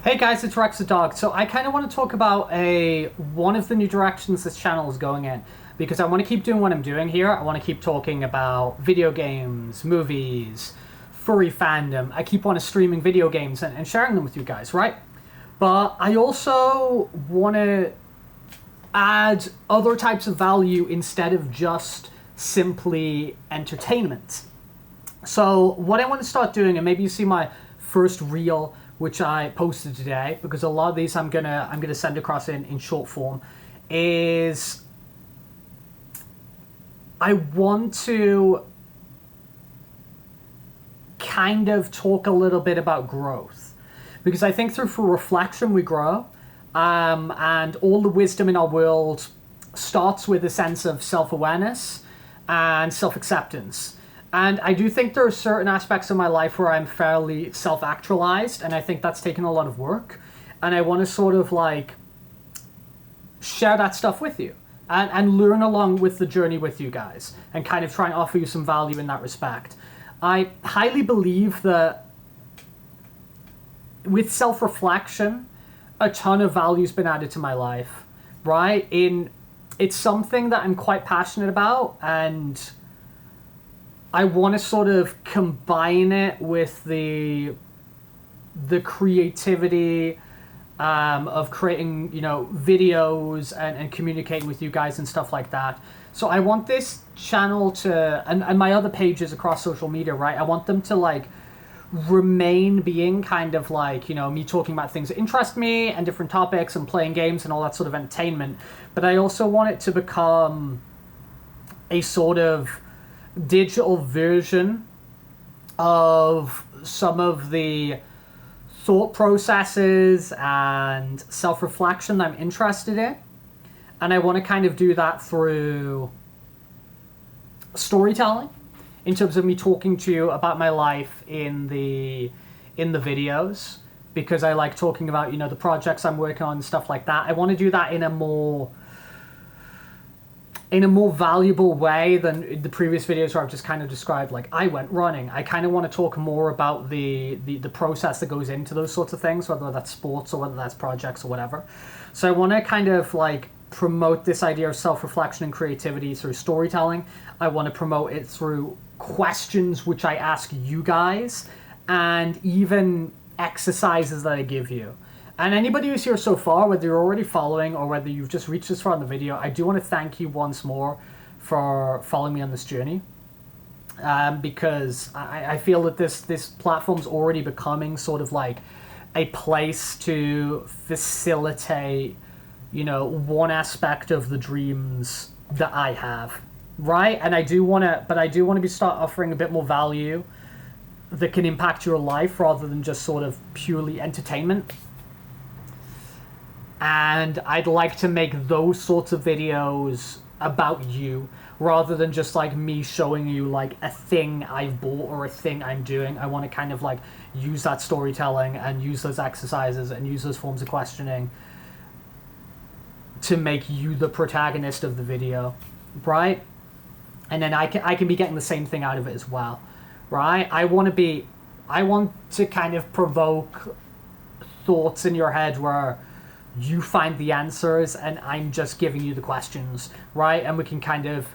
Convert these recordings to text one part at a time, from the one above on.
Hey guys, it's Rex the Dog. So I kind of want to talk about one of the new directions this channel is going in, because I want to keep doing what I'm doing here. I want to keep talking about video games, movies, furry fandom. I keep on streaming video games and sharing them with you guys, right? But I also want to add other types of value instead of just simply entertainment. So what I want to start doing, and maybe you see my first reel which I posted today, because a lot of these I'm gonna send across in short form, is I want to kind of talk a little bit about growth, because I think through reflection we grow, and all the wisdom in our world starts with a sense of self-awareness and self-acceptance. And I do think there are certain aspects of my life where I'm fairly self-actualized, and I think that's taken a lot of work. And I want to sort of like share that stuff with you and learn along with the journey with you guys and kind of try and offer you some value in that respect. I highly believe that with self-reflection, a ton of value's been added to my life, right? It's something that I'm quite passionate about, and I want to sort of combine it with the creativity of creating, videos and communicating with you guys and stuff like that. So I want this channel to, and my other pages across social media, right? I want them to like remain being kind of like, me talking about things that interest me and different topics and playing games and all that sort of entertainment. But I also want it to become a sort of digital version of some of the thought processes and self-reflection that I'm interested in. And I want to kind of do that through storytelling, in terms of me talking to you about my life in the videos, because I like talking about, the projects I'm working on and stuff like that. I want to do that in a more valuable way than the previous videos where I've just kind of described, like, I went running. I kind of want to talk more about the process that goes into those sorts of things, whether that's sports or whether that's projects or whatever. So I want to kind of like promote this idea of self-reflection and creativity through storytelling. I want to promote it through questions which I ask you guys, and even exercises that I give you. And anybody who's here so far, whether you're already following or whether you've just reached this far in the video, I do want to thank you once more for following me on this journey. Because I feel that this platform's already becoming sort of like a place to facilitate, one aspect of the dreams that I have, right? And I do want to start offering a bit more value that can impact your life rather than just sort of purely entertainment. And I'd like to make those sorts of videos about you rather than just like me showing you like a thing I've bought or a thing I'm doing. I want to kind of like use that storytelling and use those exercises and use those forms of questioning to make you the protagonist of the video, right? And then I can be getting the same thing out of it as well, right? I want to kind of provoke thoughts in your head where you find the answers and I'm just giving you the questions, right? And we can kind of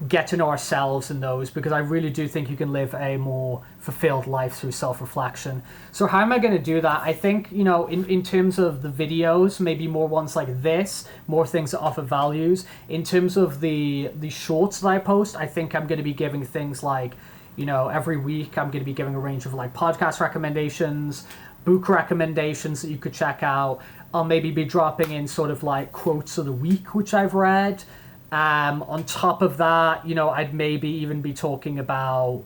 get to know ourselves in those, because I really do think you can live a more fulfilled life through self-reflection. So how am I going to do that? I think, in terms of the videos, maybe more ones like this, more things that offer values. In terms of the shorts that I post, I think I'm going to be giving things like, every week I'm going to be giving a range of like podcast recommendations, book recommendations that you could check out. I'll maybe be dropping in sort of like quotes of the week which I've read. On top of that, I'd maybe even be talking about,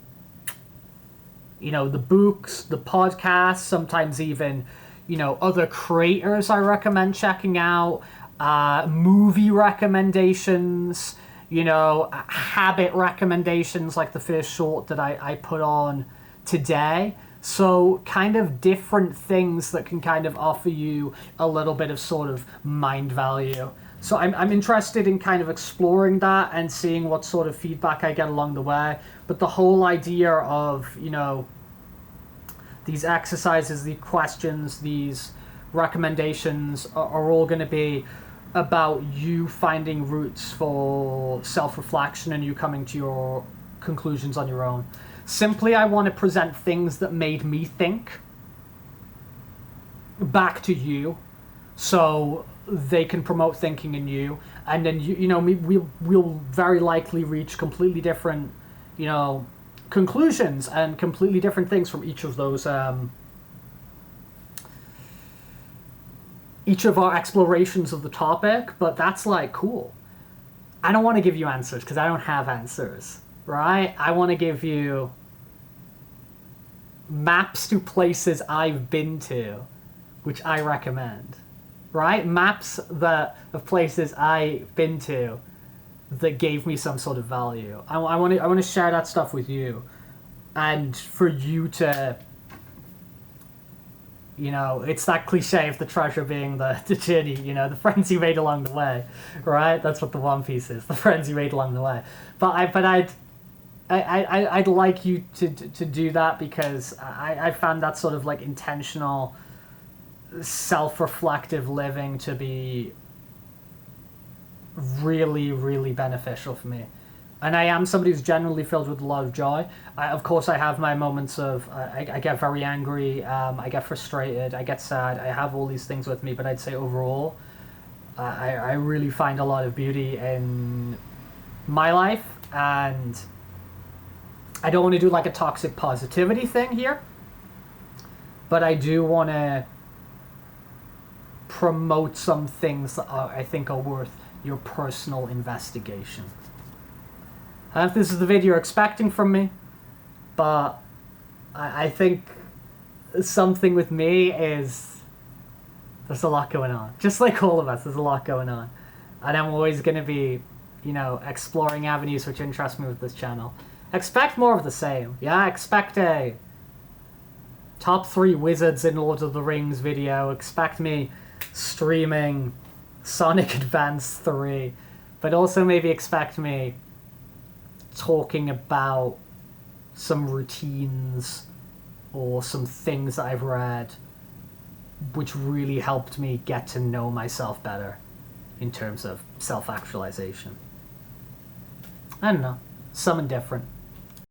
the books, the podcasts, sometimes even, other creators I recommend checking out, movie recommendations, habit recommendations like the first short that I put on today. So kind of different things that can kind of offer you a little bit of sort of mind value. So I'm interested in kind of exploring that and seeing what sort of feedback I get along the way. But the whole idea of, these exercises, these questions, these recommendations are all going to be about you finding routes for self-reflection and you coming to your conclusions on your own. Simply, I want to present things that made me think back to you, so they can promote thinking in you, and then we'll very likely reach completely different, conclusions and completely different things from each of those, each of our explorations of the topic. But that's like cool. I don't want to give you answers because I don't have answers, right? I want to give you maps to places I've been to, which I recommend, right? Maps of places I've been to that gave me some sort of value. I want to share that stuff with you, and for you to, it's that cliche of the treasure being the journey, the friends you made along the way, right? That's what the One Piece is, the friends you made along the way. But I'd like you to do that, because I found that sort of like intentional, self-reflective living to be really, really beneficial for me. And I am somebody who's generally filled with a lot of joy. Of course, I have my moments of, I get very angry, I get frustrated, I get sad, I have all these things with me, but I'd say overall, I really find a lot of beauty in my life, and I don't want to do like a toxic positivity thing here, but I do want to promote some things that I think are worth your personal investigation. I don't know if this is the video you're expecting from me, but I think something with me is there's a lot going on. Just like all of us, there's a lot going on. And I'm always going to be, exploring avenues which interest me with this channel. Expect more of the same. Yeah, expect a top 3 wizards in Lord of the Rings video. Expect me streaming Sonic Advance 3. But also maybe expect me talking about some routines or some things that I've read which really helped me get to know myself better in terms of self-actualization. I don't know. Something different.